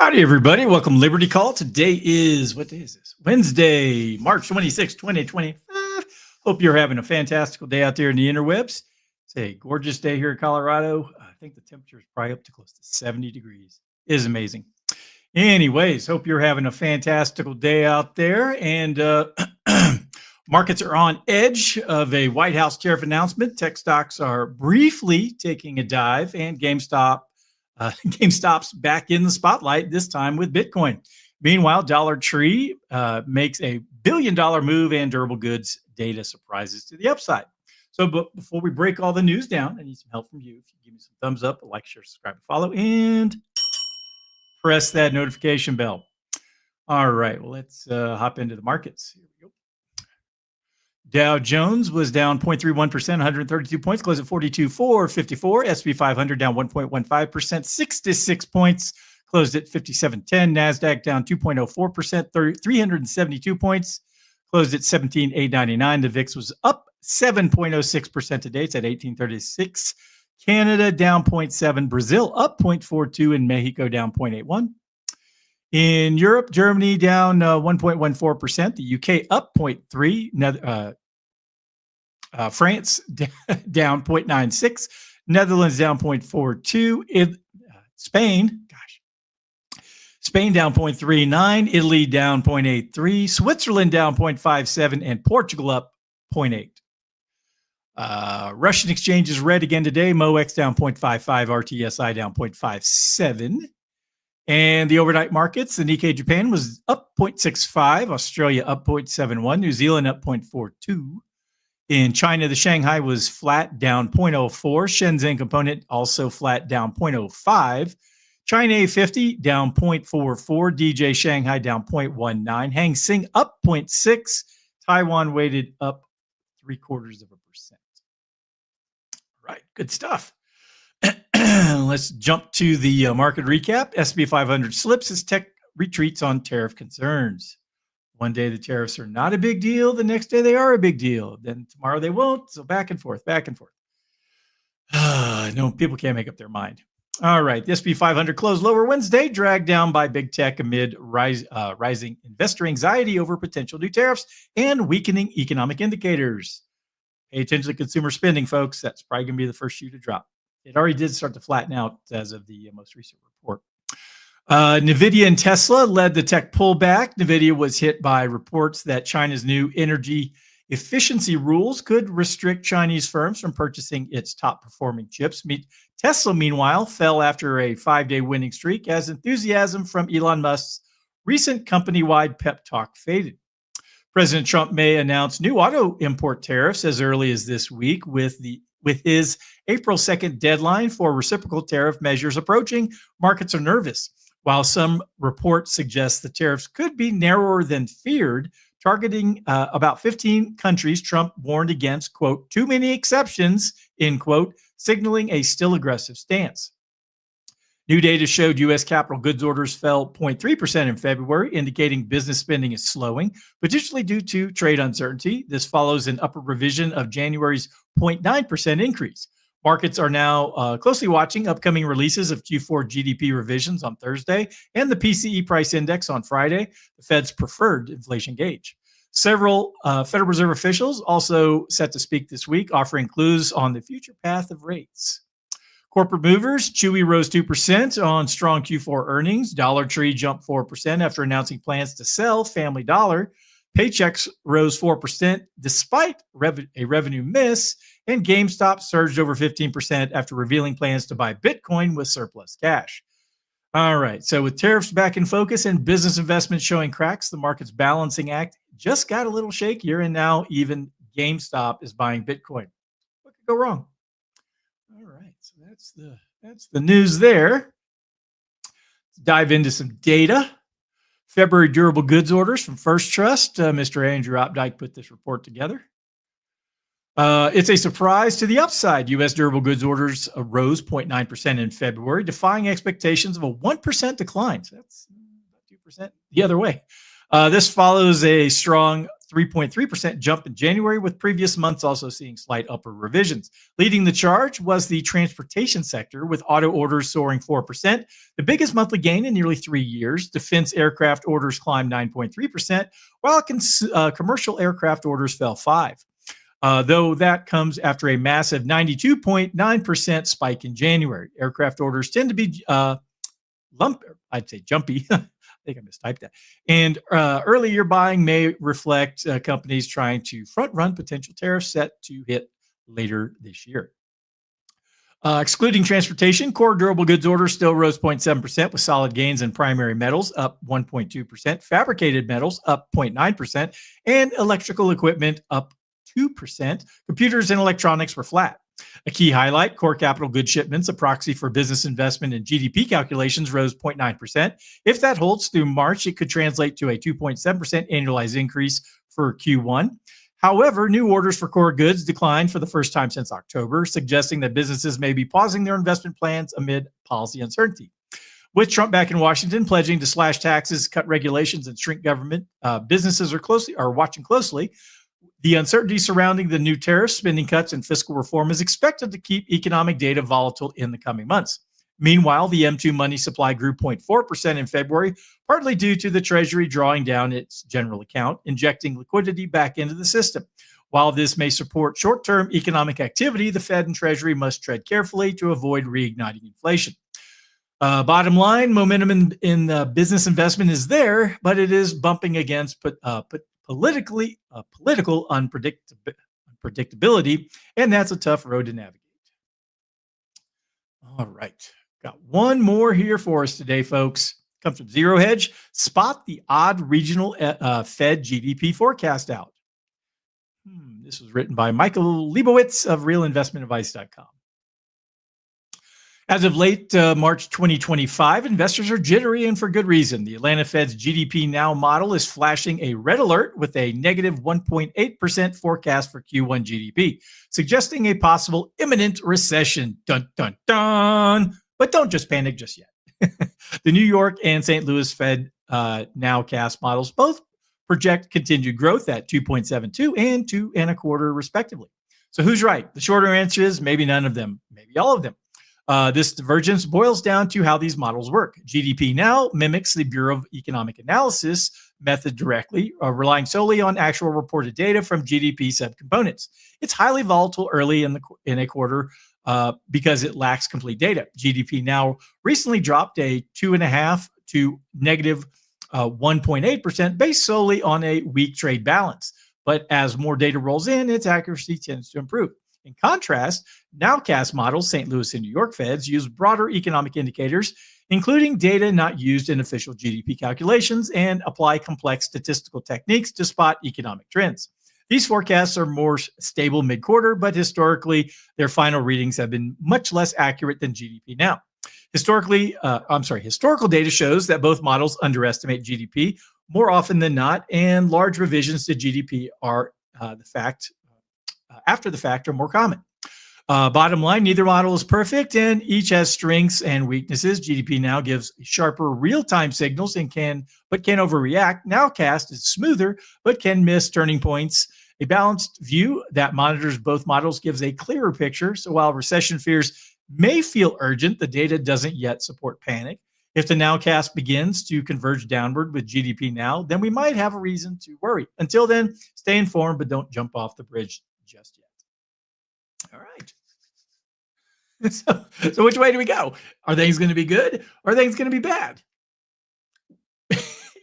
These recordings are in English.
Howdy, everybody. Welcome to Liberty Call. Today is, what day is this? Wednesday, March 26, 2025. Hope you're having a fantastical day out there in the interwebs. It's a gorgeous day here in Colorado. I think the temperature is probably up to close to 70 degrees. It is amazing. Anyways, hope you're having a fantastical day out there. And markets are on edge of a White House tariff announcement. Tech stocks are briefly taking a dive, and GameStop's back in the spotlight, this time with Bitcoin. Meanwhile, Dollar Tree makes a billion-dollar move, and durable goods data surprises to the upside. So before we break all the news down, I need some help from you. If you give me some thumbs up, a like, share, subscribe, and follow, and press that notification bell. All right, well, let's hop into the markets. Here we go. Dow Jones was down 0.31%, 132 points, closed at 42,454. S&P 500 down 1.15%, 66 points, closed at 5710. NASDAQ down 2.04%, 372 points, closed at 17,899. The VIX was up 7.06% today. It's at 1836. Canada down 0.7, Brazil up 0.42, and Mexico down 0.81. In Europe, Germany down 1.14%, the UK up 0.3%, France down 0.96%, Netherlands down 0.42%, Spain down 0.39%, Italy down 0.83%, Switzerland down 0.57%, and Portugal up 0.8%. Russian exchange is red again today. MOEX down 0.55%, RTSI down 0.57%. And the overnight markets, the Nikkei Japan was up 0.65, Australia up 0.71, New Zealand up 0.42. In China, the Shanghai was flat, down 0.04. Shenzhen Component also flat, down 0.05. China A50 down 0.44. DJ Shanghai down 0.19. Hang Seng up 0.6. Taiwan weighted up 0.75%. Right, good stuff. Let's jump to the market recap. S&P 500 slips as tech retreats on tariff concerns. One day the tariffs are not a big deal. The next day they are a big deal. Then tomorrow they won't. So back and forth, back and forth. No, people can't make up their mind. All right. The S&P 500 closed lower Wednesday, dragged down by big tech amid rising investor anxiety over potential new tariffs and weakening economic indicators. Pay attention to consumer spending, folks. That's probably going to be the first shoe to drop. It already did start to flatten out as of the most recent report. NVIDIA and Tesla led the tech pullback. NVIDIA was hit by reports that China's new energy efficiency rules could restrict Chinese firms from purchasing its top-performing chips. Tesla, meanwhile, fell after a 5-day winning streak as enthusiasm from Elon Musk's recent company-wide pep talk faded. President Trump may announce new auto import tariffs as early as this week, with his April 2nd deadline for reciprocal tariff measures approaching. Markets are nervous. While some reports suggest the tariffs could be narrower than feared, targeting about 15 countries, Trump warned against, quote, too many exceptions, end quote, signaling a still aggressive stance. New data showed U.S. capital goods orders fell 0.3% in February, indicating business spending is slowing, potentially due to trade uncertainty. This follows an upper revision of January's 0.9% increase. Markets are now closely watching upcoming releases of Q4 GDP revisions on Thursday and the PCE price index on Friday, the Fed's preferred inflation gauge. Several Federal Reserve officials also set to speak this week, offering clues on the future path of rates. Corporate movers, Chewy rose 2% on strong Q4 earnings. Dollar Tree jumped 4% after announcing plans to sell Family Dollar. Paychecks rose 4% despite a revenue miss, and GameStop surged over 15% after revealing plans to buy Bitcoin with surplus cash. All right, so with tariffs back in focus and business investment showing cracks, the market's balancing act just got a little shakier, and now even GameStop is buying Bitcoin. What could go wrong? All right, so that's the news there. Let's dive into some data. February durable goods orders from First Trust. Mr. Andrew Opdyke put this report together. It's a surprise to the upside. U.S. durable goods orders rose 0.9% in February, defying expectations of a 1% decline. So that's 2% the other way. This follows a strong 3.3% jump in January, with previous months also seeing slight upward revisions. Leading the charge was the transportation sector, with auto orders soaring 4%, the biggest monthly gain in nearly 3 years. Defense aircraft orders climbed 9.3%, while commercial aircraft orders fell 5%. Though that comes after a massive 92.9% spike in January. Aircraft orders tend to be I'd say jumpy. I think I mistyped that. And early year buying may reflect companies trying to front run potential tariffs set to hit later this year. Excluding transportation, core durable goods orders still rose 0.7%, with solid gains in primary metals up 1.2%, fabricated metals up 0.9%, and electrical equipment up 2%. Computers and electronics were flat. A key highlight, core capital goods shipments, a proxy for business investment and GDP calculations, rose 0.9%. If that holds through March, it could translate to a 2.7% annualized increase for Q1. However, new orders for core goods declined for the first time since October, suggesting that businesses may be pausing their investment plans amid policy uncertainty. With Trump back in Washington pledging to slash taxes, cut regulations, and shrink government, businesses are watching closely. The uncertainty surrounding the new tariffs, spending cuts, and fiscal reform is expected to keep economic data volatile in the coming months. Meanwhile, the M2 money supply grew 0.4% in February, partly due to the Treasury drawing down its general account, injecting liquidity back into the system. While this may support short-term economic activity, the Fed and Treasury must tread carefully to avoid reigniting inflation. Bottom line, momentum in business investment is there, but it is bumping against political unpredictability, and that's a tough road to navigate. All right. Got one more here for us today, folks. Comes from Zero Hedge. Spot the odd regional Fed GDP forecast out. This was written by Michael Leibowitz of realinvestmentadvice.com. As of late March 2025, investors are jittery, and for good reason. The Atlanta Fed's GDP Now model is flashing a red alert with a negative 1.8% forecast for Q1 GDP, suggesting a possible imminent recession. Dun, dun, dun. But don't just panic just yet. The New York and St. Louis Fed Nowcast models both project continued growth at 2.72 and 2.25 respectively. So who's right? The shorter answer is maybe none of them, maybe all of them. This divergence boils down to how these models work. GDP Now mimics the Bureau of Economic Analysis method directly, relying solely on actual reported data from GDP subcomponents. It's highly volatile early in a quarter because it lacks complete data. GDP Now recently dropped a 2.5 to negative 1.8% based solely on a weak trade balance. But as more data rolls in, its accuracy tends to improve. In contrast, Nowcast models, St. Louis and New York Feds, use broader economic indicators, including data not used in official GDP calculations, and apply complex statistical techniques to spot economic trends. These forecasts are more stable mid-quarter, but historically, their final readings have been much less accurate than GDP Now. Historical data shows that both models underestimate GDP more often than not, and large revisions to GDP are after the fact are more common. Bottom line, neither model is perfect, and each has strengths and weaknesses. GDP Now gives sharper real-time signals and can overreact. Nowcast is smoother, but can miss turning points. A balanced view that monitors both models gives a clearer picture. So while recession fears may feel urgent, the data doesn't yet support panic. If the Nowcast begins to converge downward with GDP Now, then we might have a reason to worry. Until then, stay informed, but don't jump off the bridge just yet. All right. So which way do we go? Are things going to be good? Or are things going to be bad?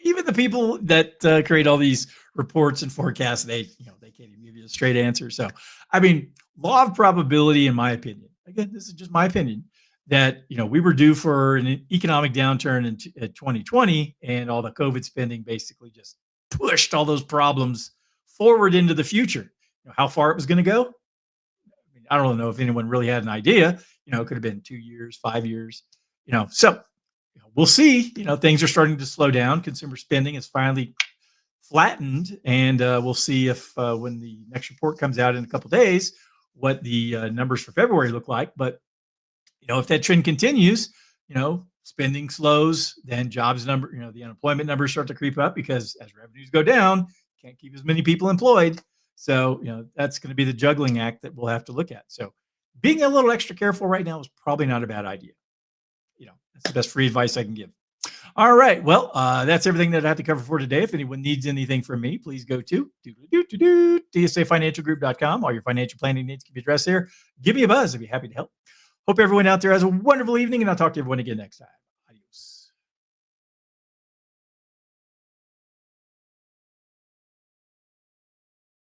Even the people that create all these reports and forecasts, they can't even give you a straight answer. So, I mean, law of probability, in my opinion, again, this is just my opinion, that we were due for an economic downturn in 2020, and all the COVID spending basically just pushed all those problems forward into the future. How far it was going to go? I don't know if anyone really had an idea. It could have been 2 years, 5 years. So we'll see. Things are starting to slow down. Consumer spending is finally flattened, and we'll see if when the next report comes out in a couple of days, what the numbers for February look like. But if that trend continues, spending slows, then jobs number, the unemployment numbers start to creep up because as revenues go down, can't keep as many people employed. So, that's going to be the juggling act that we'll have to look at. So, being a little extra careful right now is probably not a bad idea. That's the best free advice I can give. All right. Well, that's everything that I have to cover for today. If anyone needs anything from me, please go to DSAFinancialGroup.com. All your financial planning needs can be addressed there. Give me a buzz. I'd be happy to help. Hope everyone out there has a wonderful evening, and I'll talk to everyone again next time.